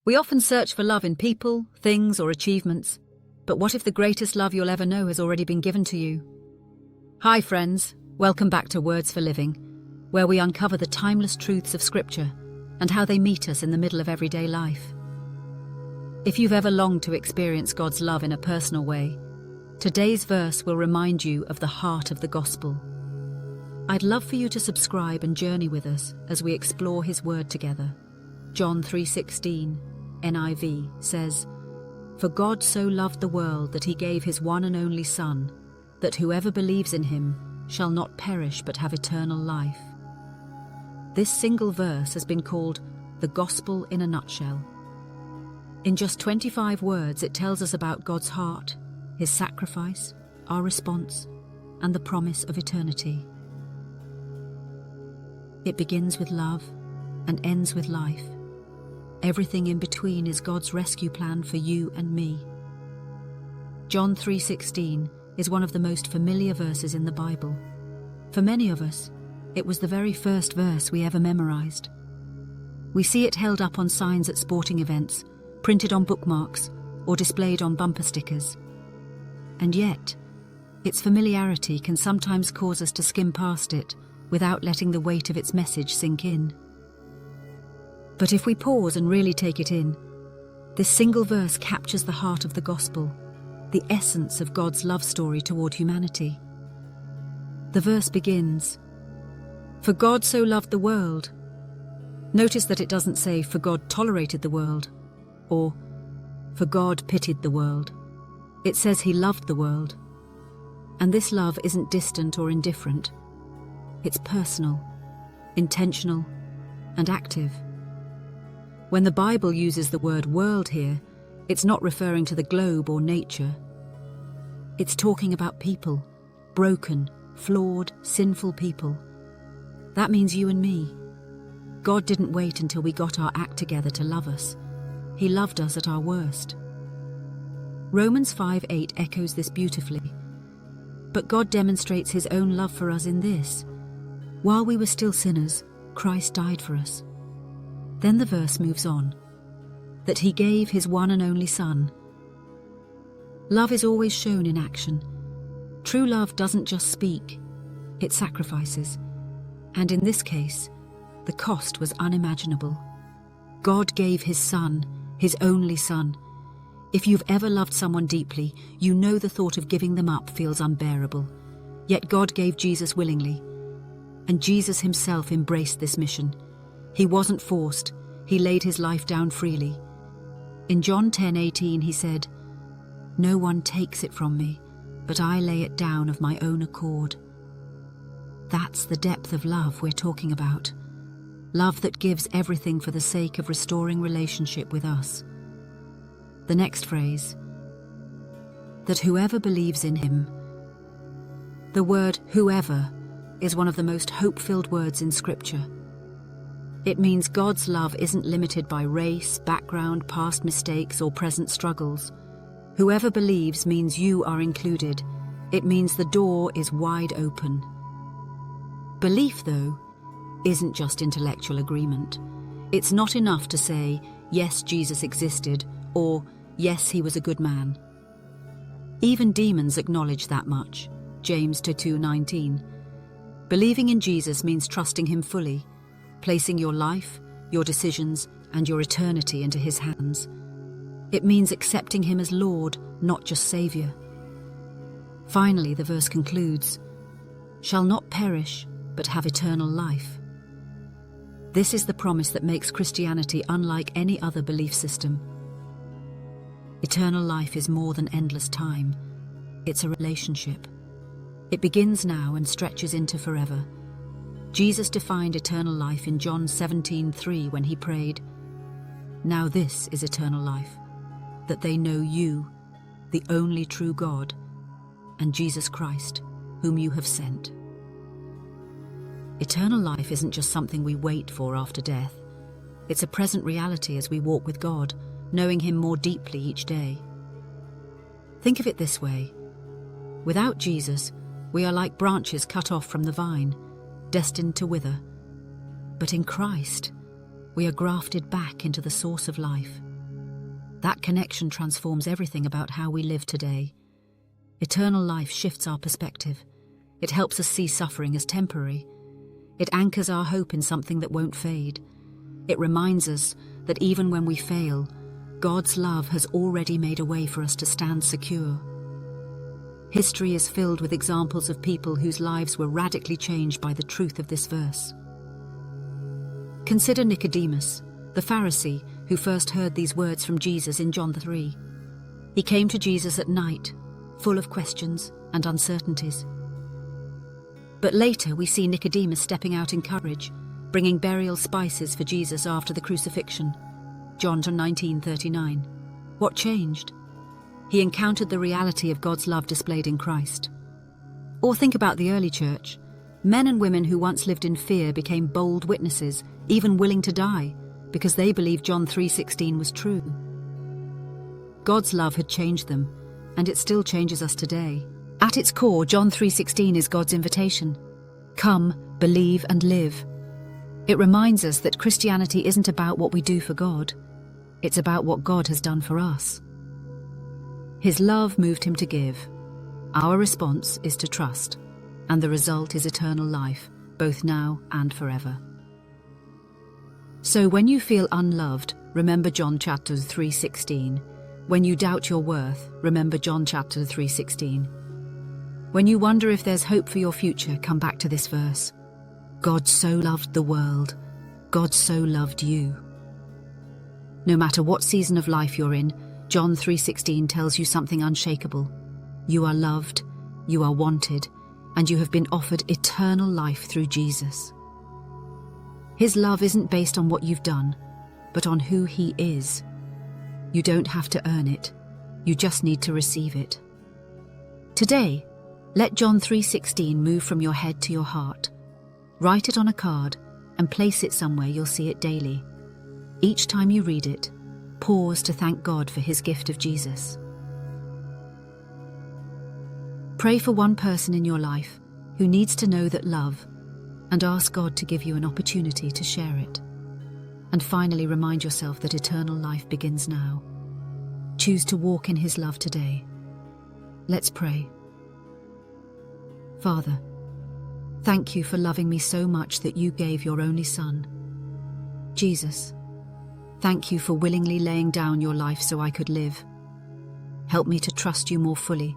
We often search for love in people, things, or achievements. But what if the greatest love you'll ever know has already been given to you? Hi friends, welcome back to Words for Living, where we uncover the timeless truths of Scripture and how they meet us in the middle of everyday life. If you've ever longed to experience God's love in a personal way, today's verse will remind you of the heart of the gospel. I'd love for you to subscribe and journey with us as we explore His Word together. John 3:16, NIV, says, "For God so loved the world that He gave His one and only Son, that whoever believes in Him shall not perish but have eternal life." This single verse has been called the gospel in a nutshell. In just 25 words, it tells us about God's heart, His sacrifice, our response, and the promise of eternity. It begins with love and ends with life. Everything in between is God's rescue plan for you and me. John 3:16 is one of the most familiar verses in the Bible. For many of us, it was the very first verse we ever memorized. We see it held up on signs at sporting events, printed on bookmarks, or displayed on bumper stickers. And yet, its familiarity can sometimes cause us to skim past it without letting the weight of its message sink in. But if we pause and really take it in, this single verse captures the heart of the gospel, the essence of God's love story toward humanity. The verse begins, "For God so loved the world." Notice that it doesn't say, "For God tolerated the world," or "For God pitied the world." It says He loved the world. And this love isn't distant or indifferent. It's personal, intentional, and active. When the Bible uses the word world here, it's not referring to the globe or nature. It's talking about people, broken, flawed, sinful people. That means you and me. God didn't wait until we got our act together to love us. He loved us at our worst. Romans 5:8 echoes this beautifully. But God demonstrates His own love for us in this: while we were still sinners, Christ died for us. Then the verse moves on, that He gave His one and only Son. Love is always shown in action. True love doesn't just speak, it sacrifices. And in this case, the cost was unimaginable. God gave His Son, His only Son. If you've ever loved someone deeply, you know the thought of giving them up feels unbearable. Yet God gave Jesus willingly. And Jesus Himself embraced this mission. He wasn't forced. He laid His life down freely. In John 10:18 He said, "No one takes it from me, but I lay it down of my own accord." That's the depth of love we're talking about. Love that gives everything for the sake of restoring relationship with us. The next phrase, that whoever believes in Him. The word whoever is one of the most hope-filled words in Scripture. It means God's love isn't limited by race, background, past mistakes, or present struggles. Whoever believes means you are included. It means the door is wide open. Belief, though, isn't just intellectual agreement. It's not enough to say, "Yes, Jesus existed," or "Yes, He was a good man." Even demons acknowledge that much. James 2:19. Believing in Jesus means trusting Him fully, placing your life, your decisions, and your eternity into His hands. It means accepting Him as Lord, not just Savior. Finally, the verse concludes, "Shall not perish, but have eternal life." This is the promise that makes Christianity unlike any other belief system. Eternal life is more than endless time. It's a relationship. It begins now and stretches into forever. Jesus defined eternal life in John 17:3 when He prayed, "Now this is eternal life, that they know you, the only true God, and Jesus Christ, whom you have sent." Eternal life isn't just something we wait for after death. It's a present reality as we walk with God, knowing Him more deeply each day. Think of it this way. Without Jesus, we are like branches cut off from the vine, destined to wither. But in Christ, we are grafted back into the source of life, That connection transforms everything about how we live today. Eternal life shifts our perspective. It helps us see suffering as temporary. It anchors our hope in something that won't fade. It reminds us that even when we fail, God's love has already made a way for us to stand secure. History is filled with examples of people whose lives were radically changed by the truth of this verse. Consider Nicodemus, the Pharisee who first heard these words from Jesus in John 3. He came to Jesus at night, full of questions and uncertainties. But later we see Nicodemus stepping out in courage, bringing burial spices for Jesus after the crucifixion. John 19:39. What changed? He encountered the reality of God's love displayed in Christ. Or think about the early church. Men and women who once lived in fear became bold witnesses, even willing to die, because they believed John 3:16 was true. God's love had changed them, and it still changes us today. At its core, John 3:16 is God's invitation. Come, believe and live. It reminds us that Christianity isn't about what we do for God. It's about what God has done for us. His love moved him to give. Our response is to trust, and the result is eternal life, both now and forever. So when you feel unloved, remember John chapter 3:16. When you doubt your worth, remember John chapter 3:16. When you wonder if there's hope for your future, come back to this verse. God so loved the world. God so loved you. No matter what season of life you're in, John 3:16 tells you something unshakable. You are loved, you are wanted, and you have been offered eternal life through Jesus. His love isn't based on what you've done, but on who he is. You don't have to earn it. You just need to receive it. Today, let John 3:16 move from your head to your heart. Write it on a card and place it somewhere you'll see it daily. Each time you read it, pause to thank God for his gift of Jesus. Pray for one person in your life who needs to know that love, and ask God to give you an opportunity to share it. And finally, remind yourself that eternal life begins now. Choose to walk in his love today. Let's pray. Father, thank you for loving me so much that you gave your only Son. Jesus, thank you for willingly laying down your life so I could live. Help me to trust you more fully,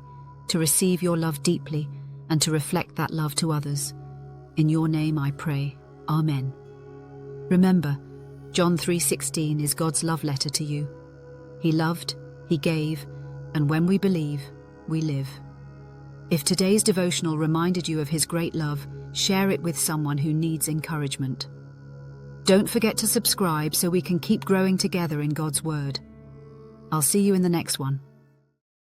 to receive your love deeply, and to reflect that love to others. In your name I pray. Amen. Remember, John 3:16 is God's love letter to you. He loved, he gave, and when we believe, we live. If today's devotional reminded you of his great love, share it with someone who needs encouragement. Don't forget to subscribe so we can keep growing together in God's Word. I'll see you in the next one.